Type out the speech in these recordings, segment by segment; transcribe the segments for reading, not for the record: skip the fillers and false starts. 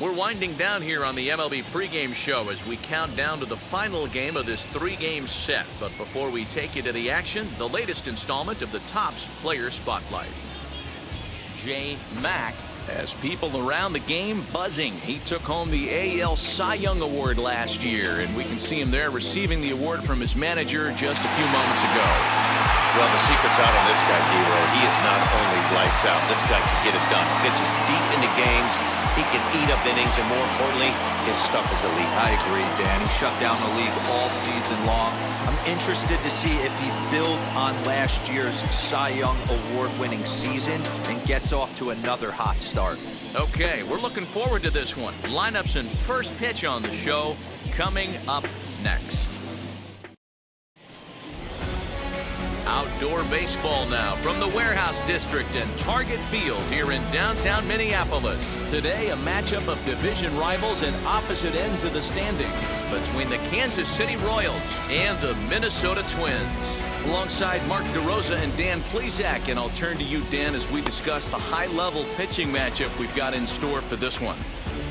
We're winding down here on the MLB pregame show as we count down to the final game of this 3-game set. But before we take you to the action, the latest installment of the Topps Player Spotlight. J. Mack has people around the game buzzing. He took home the AL Cy Young Award last year, and we can see him there receiving the award from his manager just a few moments ago. Well, the secret's out on this guy, D-Roy. He is not only lights out. This guy can get it done. Pitches deep into games. He can eat up innings, and more importantly, his stuff is elite. I agree, Dan. He shut down the league all season long. I'm interested to see if he's built on last year's Cy Young Award-winning season and gets off to another hot start. Okay, we're looking forward to this one. Lineups and first pitch on the show coming up next. Outdoor baseball now from the Warehouse District and Target Field here in downtown Minneapolis. Today, a matchup of division rivals and opposite ends of the standings between the Kansas City Royals and the Minnesota Twins. Alongside Mark DeRosa and Dan Plesac, and I'll turn to you, Dan, as we discuss the high-level pitching matchup we've got in store for this one.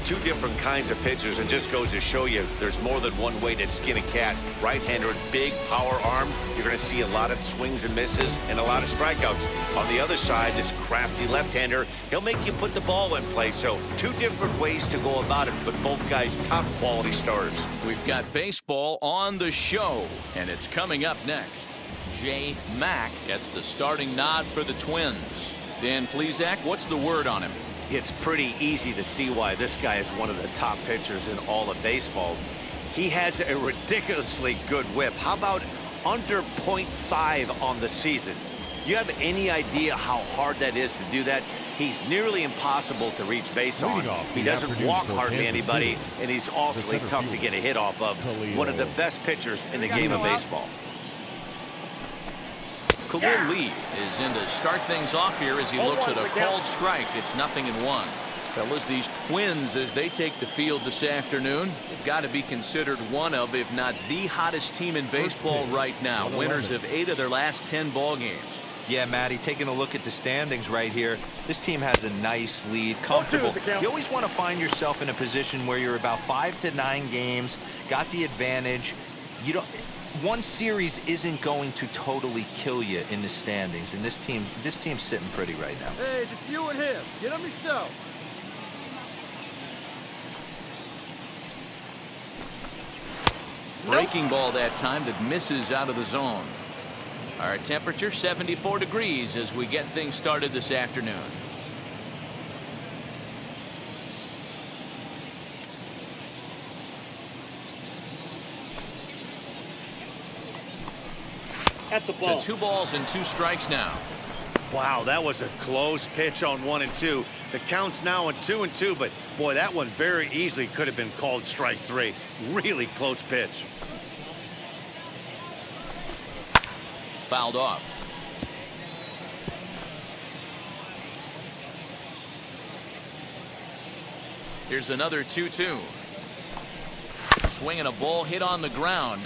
Two different kinds of pitchers, and just goes to show you there's more than one way to skin a cat. Right-hander, big power arm. You're going to see a lot of swings and misses and a lot of strikeouts. On the other side, this crafty left-hander, he'll make you put the ball in play. So two different ways to go about it, but both guys top quality starters. We've got baseball on the show, and it's coming up next. J. Mack gets the starting nod for the Twins. Dan Plesac, what's the word on him? It's pretty easy to see why this guy is one of the top pitchers in all of baseball. He has a ridiculously good whip. How about under .5 on the season? You have any idea how hard that is to do that? He's nearly impossible to reach base on. He doesn't walk hardly anybody, and he's awfully tough to get a hit off of. One of the best pitchers in the game of baseball. Khalil Lee is in to start things off here as he looks at a called strike. It's 0-1. Fellas, these Twins, as they take the field this afternoon, they've got to be considered one of, if not the hottest team in baseball right now. Winners of 8 of their last 10 ball games. Yeah, Matty, taking a look at the standings right here, this team has a nice lead, comfortable. You always want to find yourself in a position where you're about 5 to 9 games, got the advantage. You don't. One series isn't going to totally kill you in the standings, and this team's sitting pretty right now. Hey, just you and him. Get on yourself. Breaking ball that time that misses out of the zone. Our temperature 74 degrees as we get things started this afternoon. That's a ball. To 2 balls and 2 strikes now. Wow, that was a close pitch on 1 and 2. The count's now on 2 and 2, but boy, that one very easily could have been called strike 3. Really close pitch. Fouled off. Here's another 2-2. Swinging a ball hit on the ground.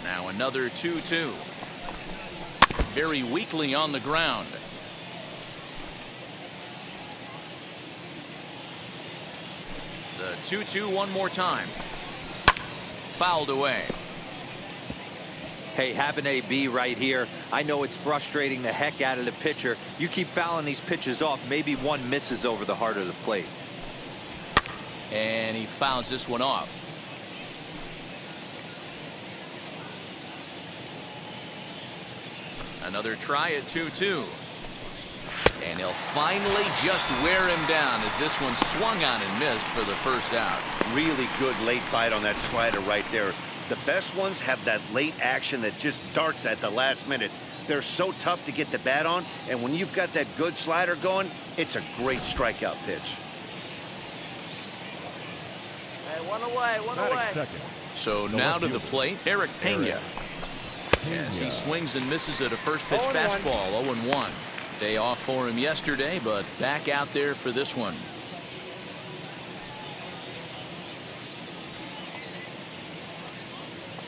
Now another 2-2. Very weakly on the ground. The 2-2 one more time. Fouled away. Hey, have an AB right here. I know it's frustrating the heck out of the pitcher. You keep fouling these pitches off, maybe one misses over the heart of the plate. And he fouls this one off. Another try at 2-2. And he'll finally just wear him down as this one swung on and missed for the first out. Really good late bite on that slider right there. The best ones have that late action that just darts at the last minute. They're so tough to get the bat on, and when you've got that good slider going, it's a great strikeout pitch. Hey, one away. So now to the plate, Eric Pena. As he swings and misses at a first pitch fastball, 0-1. Day off for him yesterday, but back out there for this one.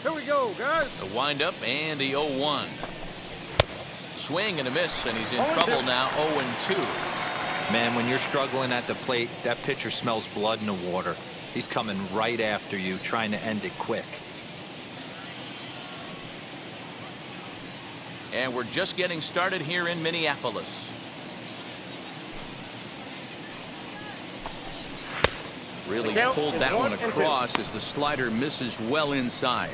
Here we go, guys. The windup and the 0-1. Swing and a miss, and he's in trouble now. 0-2. Man, when you're struggling at the plate, that pitcher smells blood in the water. He's coming right after you, trying to end it quick. And we're just getting started here in Minneapolis. Really pulled that one across as the slider misses well inside.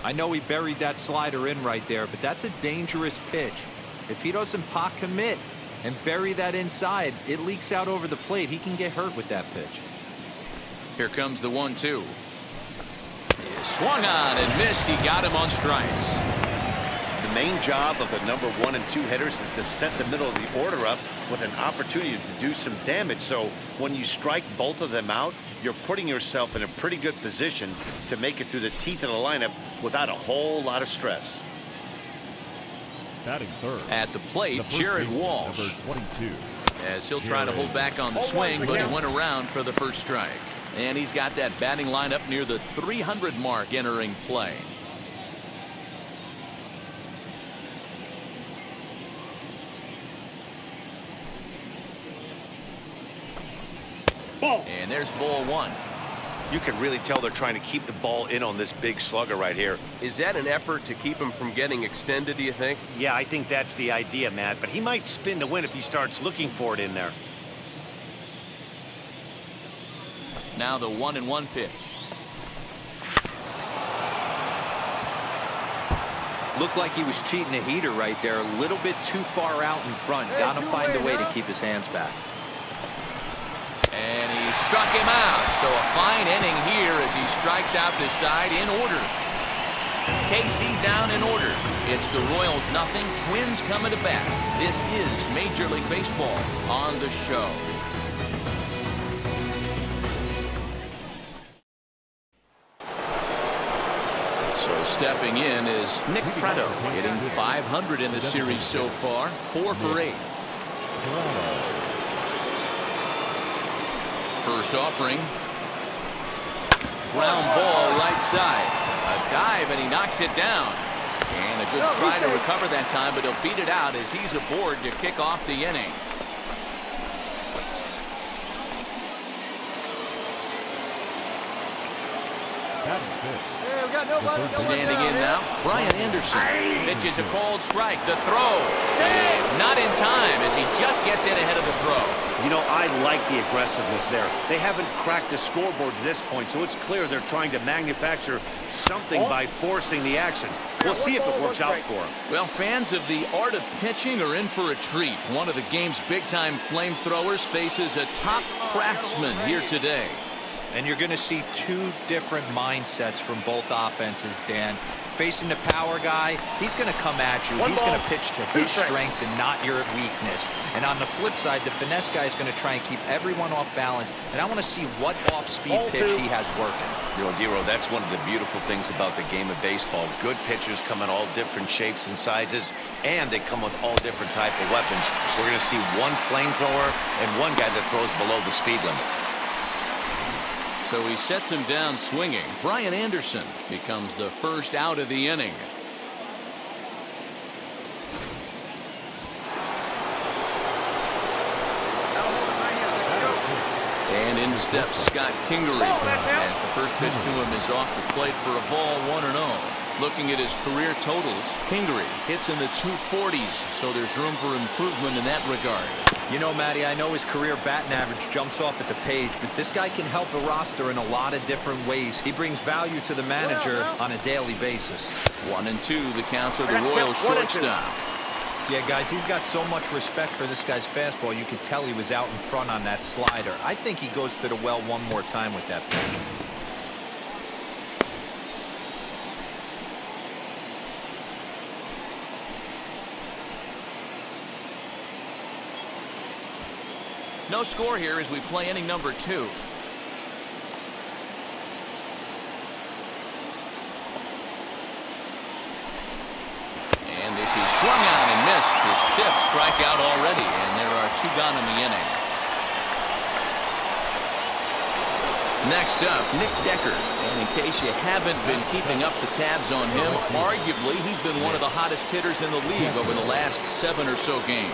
I know he buried that slider in right there, but that's a dangerous pitch. If he doesn't pot commit and bury that inside, it leaks out over the plate. He can get hurt with that pitch. Here comes the 1-2. He swung on and missed. He got him on strikes. The main job of the number 1 and 2 hitters is to set the middle of the order up with an opportunity to do some damage. So when you strike both of them out, you're putting yourself in a pretty good position to make it through the teeth of the lineup without a whole lot of stress. Batting third. At the plate, Jared Walsh. Number 22. As he'll try to hold back on the swing, but he went around for the first strike. And he's got that batting lineup near the 300 mark entering play. And there's ball 1. You can really tell they're trying to keep the ball in on this big slugger right here. Is that an effort to keep him from getting extended, do you think? Yeah, I think that's the idea, Matt. But he might spin to win if he starts looking for it in there. Now the 1-1 pitch. Looked like he was cheating a heater right there. A little bit too far out in front. Got to find a way to keep his hands back. And he struck him out. So a fine inning here as he strikes out the side in order. KC down in order. It's the Royals 0, Twins coming to bat. This is Major League Baseball on the show. So stepping in is Nick Pratto, hitting .500 in the series so far, 4 for 8. First offering. Ground ball right side. A dive and he knocks it down. And a good try to recover that time, but he'll beat it out as he's aboard to kick off the inning. Standing in now, Brian Anderson. Pitches a called strike. The throw is not in time as he just gets in ahead of the throw. You know, I like the aggressiveness there. They haven't cracked the scoreboard to this point, so it's clear they're trying to manufacture something by forcing the action. We'll see if it works out for them. Well, fans of the art of pitching are in for a treat. One of the game's big-time flamethrowers faces a top craftsman here today. And you're going to see two different mindsets from both offenses, Dan. Facing the power guy, he's going to come at you. He's going to pitch to his strengths and not your weakness. And on the flip side, the finesse guy is going to try and keep everyone off balance. And I want to see what off-speed pitch he has working. You know, Dero, that's one of the beautiful things about the game of baseball. Good pitchers come in all different shapes and sizes, and they come with all different type of weapons. We're going to see one flamethrower and one guy that throws below the speed limit. So he sets him down swinging. Brian Anderson becomes the first out of the inning. And in steps Scott Kingery as the first pitch to him is off the plate for a ball, 1-0. Looking at his career totals, Kingery hits in the 240s, so there's room for improvement in that regard. You know, Matty, I know his career batting average jumps off at the page, but this guy can help a roster in a lot of different ways. He brings value to the manager on a daily basis. 1-2, the counts of the Royals shortstop. Yeah, guys, he's got so much respect for this guy's fastball. You could tell he was out in front on that slider. I think he goes to the well one more time with that pitch. No score here as we play inning number 2. And this is swung on and missed. His 5th strikeout already, and there are 2 gone in the inning. Next up, Nick Decker. And in case you haven't been keeping up the tabs on him, arguably he's been one of the hottest hitters in the league over the last 7 or so games.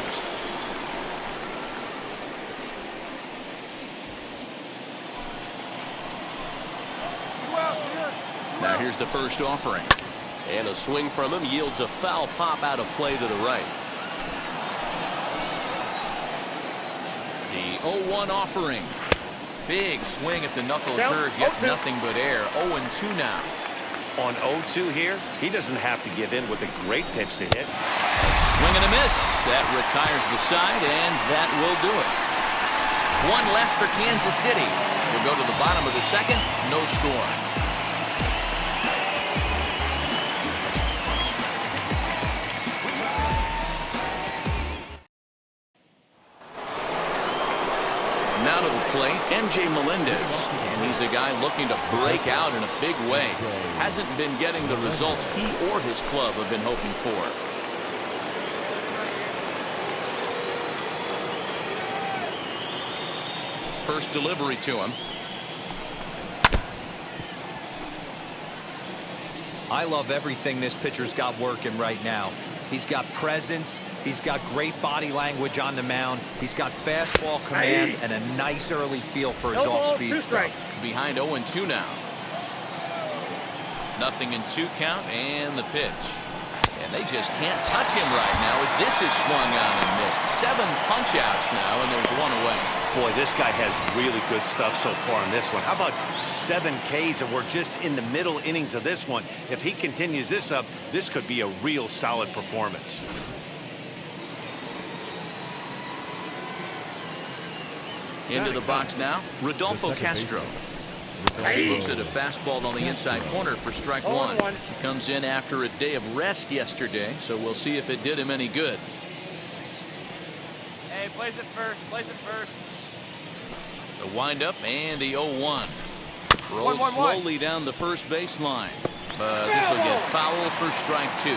Now here's the first offering. And a swing from him yields a foul pop out of play to the right. The 0-1 offering. Big swing at the knuckle curve, gets nothing but air. 0-2 now. On 0-2 here, he doesn't have to give in with a great pitch to hit. Swing and a miss. That retires the side, and that will do it. One left for Kansas City. We'll go to the bottom of the second. No score. Now to the plate, MJ Melendez. And he's a guy looking to break out in a big way. Hasn't been getting the results he or his club have been hoping for. First delivery to him. I love everything this pitcher's got working right now. He's got presence. He's got great body language on the mound. He's got fastball command and a nice early feel for his off-speed stuff. Behind 0-2 now. Nothing in 2 count and the pitch. And they just can't touch him right now as this is swung on and missed. 7 punch-outs now, and there's 1 away. Boy, this guy has really good stuff so far in this one. How about 7 Ks, and we're just in the middle innings of this one. If he continues this up, this could be a real solid performance. Into the box now, Rodolfo Castro. He looks at a fastball on the inside corner for strike 1. He comes in after a day of rest yesterday, so we'll see if it did him any good. Hey, place it first. Place it first. The windup and the 0-1. Rolled slowly down the first baseline, but this will get foul for strike 2.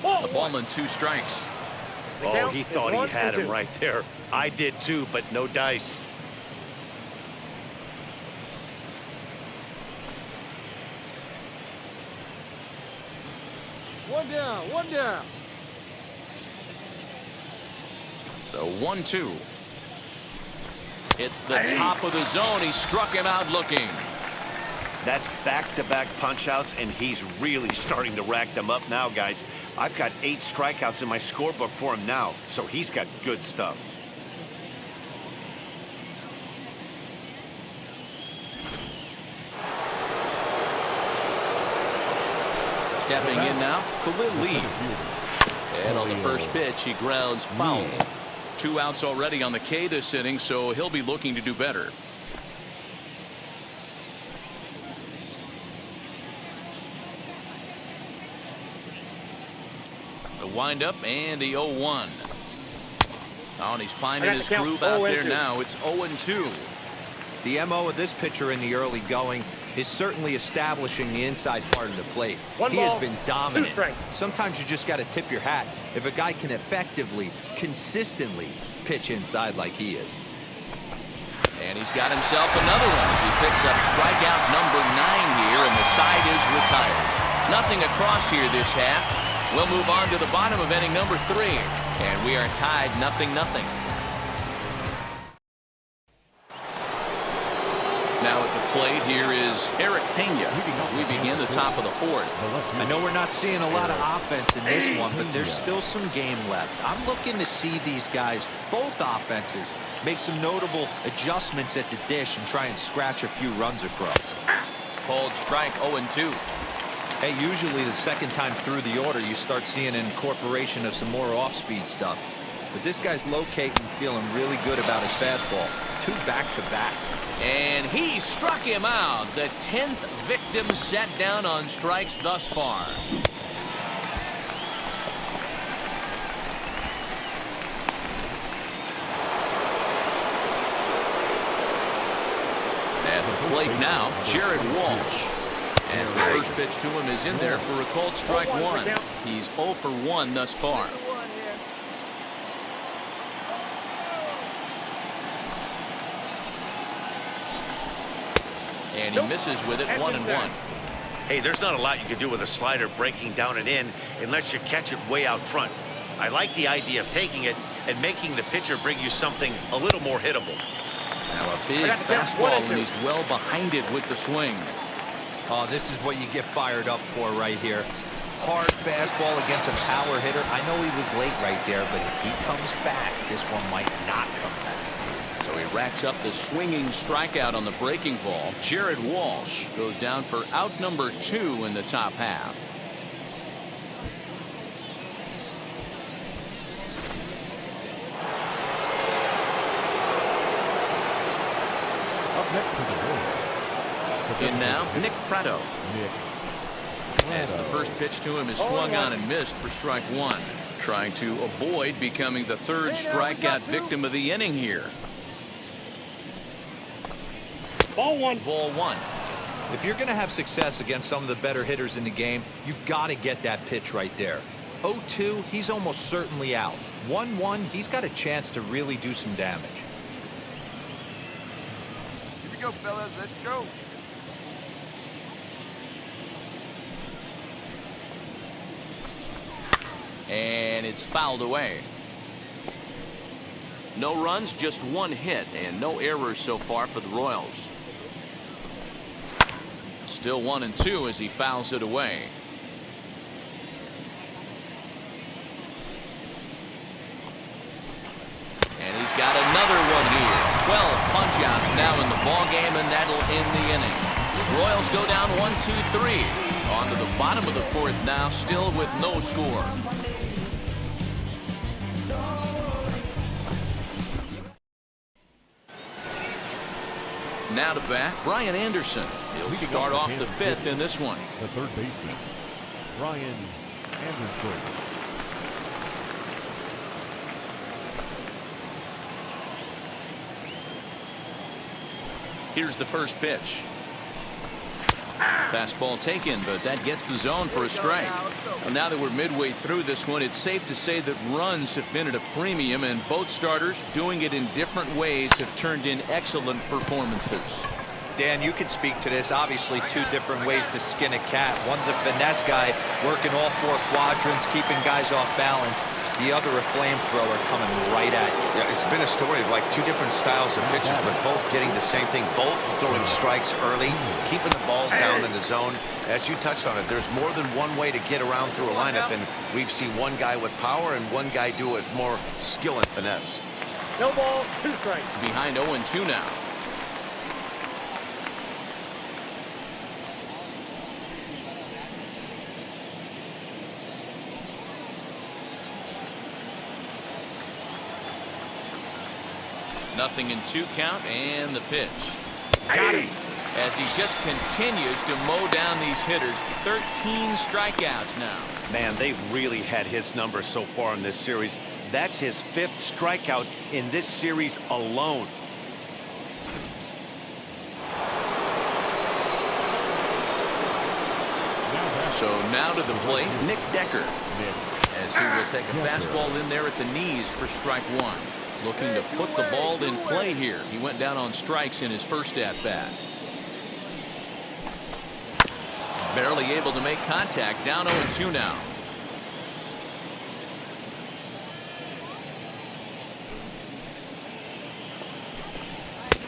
A ball and 2 strikes. Oh, he thought he had him right there. I did too, but no dice. One down. The 1-2. It's the top of the zone. He struck him out looking. That's back-to-back punch-outs, and he's really starting to rack them up now, guys. I've got 8 strikeouts in my scorebook for him now, so he's got good stuff. Stepping in now, Khalil Lee. And on the first pitch, he grounds foul. 2 outs already on the K this inning, so he'll be looking to do better. The windup and the 0-1. Oh, and he's finding his groove out there now. It's 0-2. The MO of this pitcher in the early going is certainly establishing the inside part of the plate. He has been dominant. Sometimes you just got to tip your hat if a guy can effectively, consistently pitch inside like he is. And he's got himself another one as he picks up strikeout number 9 here, and the side is retired. Nothing across here this half. We'll move on to the bottom of inning number 3, and we are tied 0-0. Now at the plate here is Eric Pena as we begin the top of the 4th. I know we're not seeing a lot of offense in this one, but there's still some game left. I'm looking to see these guys, both offenses, make some notable adjustments at the dish and try and scratch a few runs across. Called strike 0-2. Hey, usually the second time through the order, you start seeing an incorporation of some more off-speed stuff. But this guy's locating, feeling really good about his fastball. 2 back-to-back. And he struck him out. The 10th victim set down on strikes thus far. At the plate now, Jared Walsh. As the first pitch to him is in there for a called strike 1. He's 0 for 1 thus far. And he misses with it, 1-1. Hey, there's not a lot you can do with a slider breaking down and in unless you catch it way out front. I like the idea of taking it and making the pitcher bring you something a little more hittable. Now a big fastball, and he's well behind it with the swing. Oh, this is what you get fired up for right here. Hard fastball against a power hitter. I know he was late right there, but if he comes back, this one might not come back. So he racks up the swinging strikeout on the breaking ball. Jared Walsh goes down for out number 2 in the top half. Up next to the Royals. In now, Nick Pratto. Nick As the first pitch to him is swung on and missed for strike 1. Trying to avoid becoming the third strikeout victim of the inning here. Ball 1. Ball 1. If you're going to have success against some of the better hitters in the game, you got to get that pitch right there. 0-2, he's almost certainly out. 1-1, he's got a chance to really do some damage. Here we go, fellas. Let's go. And it's fouled away. No runs, just 1 hit, and no errors so far for the Royals. Still 1-2 as he fouls it away. And he's got another one here. 12 punch-outs now in the ball game, and that'll end the inning. Royals go down 1-2-3. On to the bottom of the 4th now, still with no score. Now to bat, Brian Anderson. He'll start off the 5th in this one. The third baseman, Brian Anderson. Here's the first pitch. Fastball taken, but that gets the zone for a strike. Well, now that we're midway through this one, it's safe to say that runs have been at a premium, and both starters, doing it in different ways, have turned in excellent performances. Dan, you can speak to this. Obviously, 2 different ways to skin a cat. One's a finesse guy working all 4 quadrants, keeping guys off balance. The other, a flamethrower coming right at you. Yeah, it's been a story of like 2 different styles of pitchers, but both getting the same thing, both throwing strikes early, keeping the ball down in the zone. As you touched on it, there's more than one way to get around through a lineup, and we've seen one guy with power and one guy do it with more skill and finesse. No ball, 2 strikes. Behind 0-2 now. Nothing in 2 count, and the pitch. Got him. As he just continues to mow down these hitters. 13 strikeouts now. Man, they really had his number so far in this series. That's his 5th strikeout in this series alone. So now to the plate, Nick Decker. As he will take a fastball in there at the knees for strike 1. Looking to put the ball in play here. He went down on strikes in his first at-bat. Barely able to make contact. Down 0-2 now.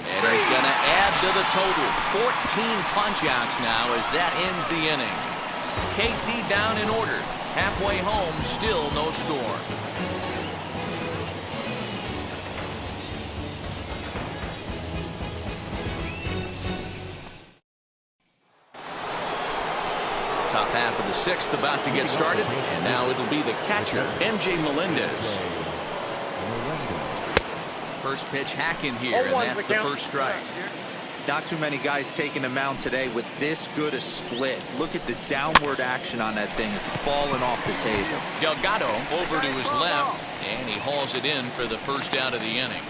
And he's going to add to the total. 14 punch-outs now as that ends the inning. KC down in order. Halfway home, still no score. Top half of the 6th about to get started, and now it'll be the catcher, MJ Melendez. First pitch hacking here, and that's the first strike. Not too many guys taking the mound today with this good a split. Look at the downward action on that thing. It's falling off the table. Delgado over to his left, and he hauls it in for the first out of the inning.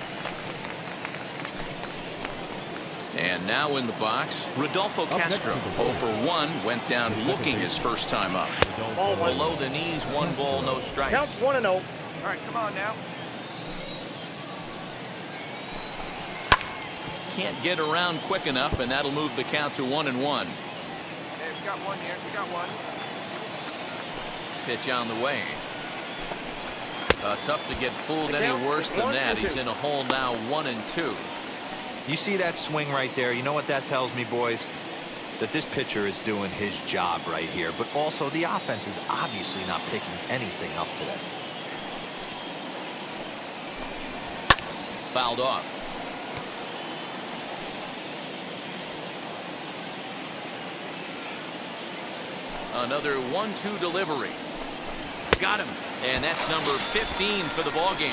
And now in the box, Rodolfo Castro, 0 for 1, went down looking his first time up. Below the knees, 1 ball, no strikes. Counts 1-0. All right, come on now. can't get around quick enough, and that'll move the count to 1-1. Hey, we got one here. We got one. Pitch on the way. Tough to get fooled any worse than that. He's in a hole now, 1-2. You see that swing right there? You know what that tells me, boys? That this pitcher is doing his job right here. But also, the offense is obviously not picking anything up today. Fouled off. Another 1-2 delivery. Got him. And that's number 15 for the ball game.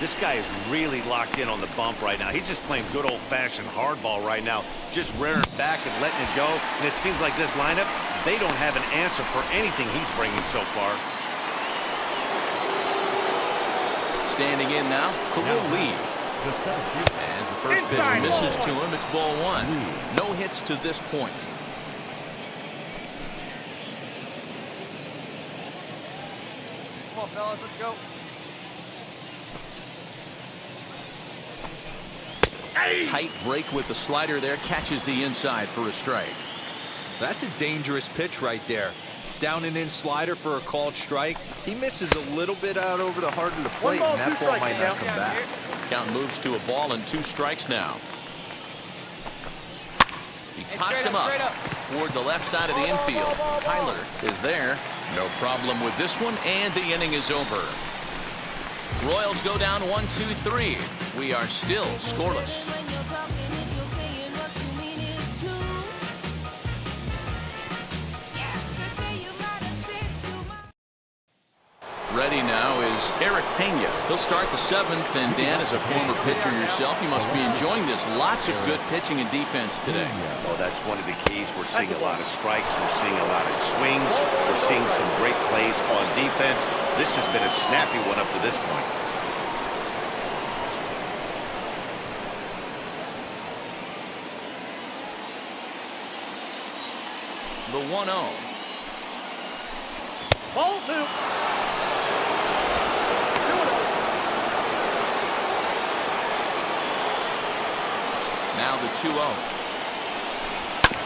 This guy is really locked in on the bump right now. He's just playing good old-fashioned hardball right now, just rearing back and letting it go. And it seems like this lineup, they don't have an answer for anything he's bringing so far. Standing in now, Khalil Lee. As the first pitch misses to him, it's ball one. No hits to this point. Come on, fellas, let's go. Tight break with the slider there, catches the inside for a strike. That's a dangerous pitch right there. Down and in slider for a called strike. He misses a little bit out over the heart of the plate, and that ball might not come back. Count moves to a ball and 2 strikes now. He pops him up toward the left side of the infield. Tyler is there. No problem with this one, and the inning is over. Royals go down 1-2-3. We are still scoreless. Ready now is Eric Pena. He'll start the 7th, and Dan, as a former pitcher yourself, you must be enjoying this. Lots of good pitching and defense today. Oh, that's one of the keys. We're seeing a lot of strikes. We're seeing a lot of swings. We're seeing some great plays on defense. This has been a snappy one up to this point. The 1-0. Ball 2. Now the 2-0.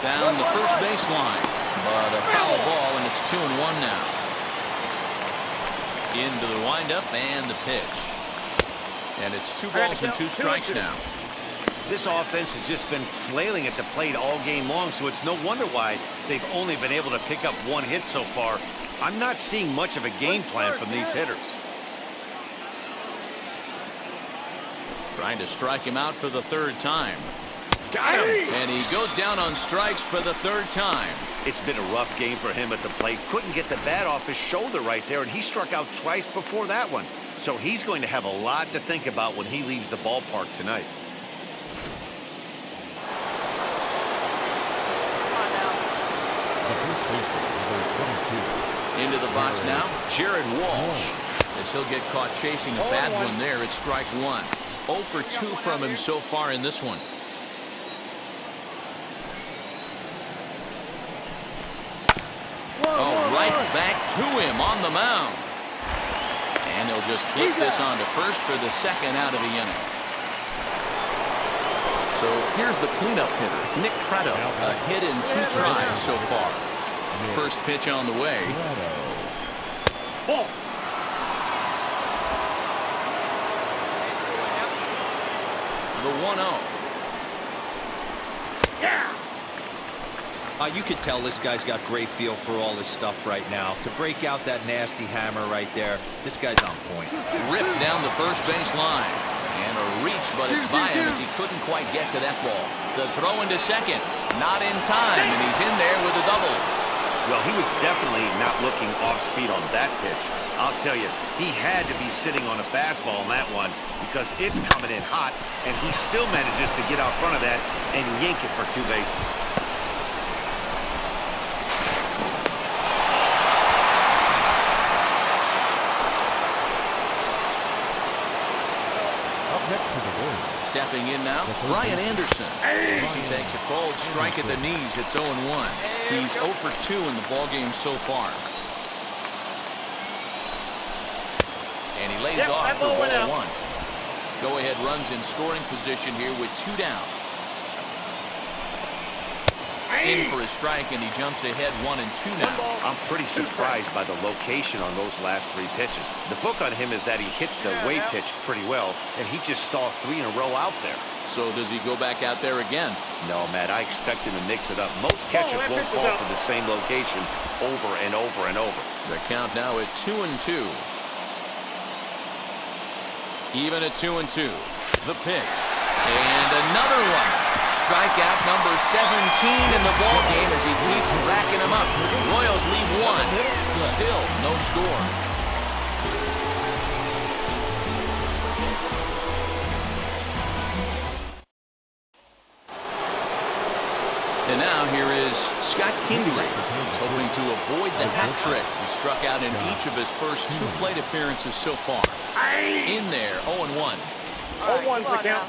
Down the first baseline, but a foul ball, and it's 2-1 now. Into the windup and the pitch. And it's 2 balls and 2 strikes now. This offense has just been flailing at the plate all game long, so it's no wonder why they've only been able to pick up 1 hit so far. I'm not seeing much of a game plan from these hitters. Trying to strike him out for the 3rd time. Got him! And he goes down on strikes for the 3rd time. It's been a rough game for him at the plate. Couldn't get the bat off his shoulder right there, and he struck out twice before that one. So he's going to have a lot to think about when he leaves the ballpark tonight. Into the box now, Jared Walsh. As he'll get caught chasing a bad one there, it's strike 1. 0 for 2 from him so far in this one. Oh, right back to him on the mound. And they'll just flip this on to first for the 2nd out of the inning. So here's the cleanup hitter, Nick Prado. A hit in 2 tries so far. First pitch on the way. Ball. The 1-0. Yeah. You could tell this guy's got great feel for all this stuff right now. To break out that nasty hammer right there, this guy's on point. Ripped down the first base line. And a reach, but it's by him as he couldn't quite get to that ball. The throw into second. Not in time, and he's in there with a double. Well, he was definitely not looking off speed on that pitch. I'll tell you, he had to be sitting on a fastball on that one because it's coming in hot, and he still manages to get out front of that and yank it for 2 bases. Stepping in now, Brian Anderson. As he takes a cold strike at the knees, it's 0-1. He's 0 for 2 in the ballgame so far. And he lays off for ball 1. Go-ahead runs in scoring position here with 2 down. in for a strike, and he jumps ahead 1-2 now. I'm pretty surprised by the location on those last 3 pitches. The book on him is that he hits the way pitch pretty well, and he just saw 3 in a row out there. So does he go back out there again? No, Matt, I expect him to mix it up. Most catchers won't call for the same location over and over and over. The count now at 2-2. Even at 2-2. The pitch. And another one. Strikeout number 17 in the ball game as he keeps racking them up. Royals lead 1. Still no score. And now here is Scott Kingley. He's hoping to avoid the hat trick. He struck out in each of his first 2 plate appearances so far. In there, 0-1. 0-1's the count.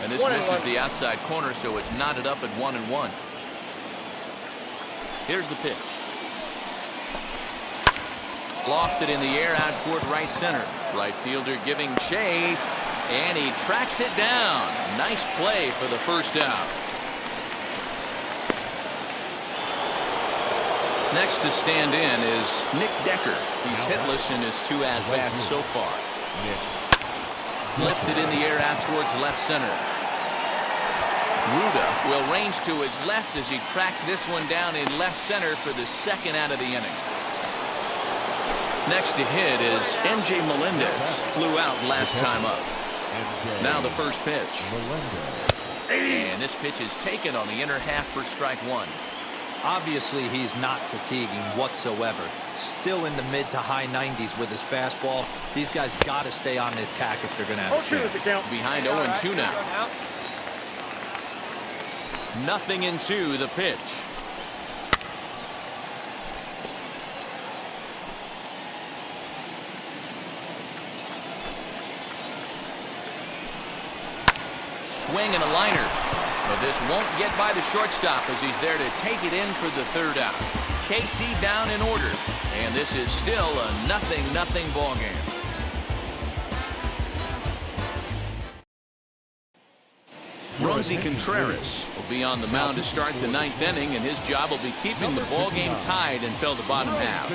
And this misses the outside corner, so it's knotted up at 1-1. Here's the pitch. Lofted in the air out toward right center. Right fielder giving chase, and he tracks it down. Nice play for the first out. Next to stand in is Nick Decker. He's hitless in his 2 at-bats so far. Lifted in the air out towards left center. Ruda will range to his left as he tracks this one down in left center for the 2nd out of the inning. Next to hit is M.J. Melendez. Flew out last time up. Now the first pitch. And this pitch is taken on the inner half for strike 1. Obviously, he's not fatiguing whatsoever. Still in the mid to high 90s with his fastball. These guys got to stay on the attack if they're going to have a chance. Behind 0-2 now. 0-2 the pitch. Swing and a liner. But this won't get by the shortstop as he's there to take it in for the 3rd out. KC down in order. And this is still a 0-0 ball game. Rosie Contreras will be on the mound to start the 9th inning, and his job will be keeping the ball game tied until the bottom half.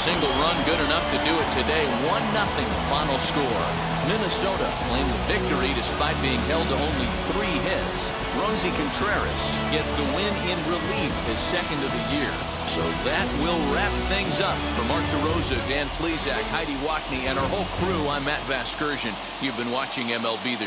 Single run good enough to do it today. 1-0 final score. Minnesota claimed the victory despite being held to only 3 hits. Rosie Contreras gets the win in relief, his 2nd of the year. So that will wrap things up. For Mark DeRosa, Dan Plesac, Heidi Wackney, and our whole crew, I'm Matt Vasgersian. You've been watching MLB The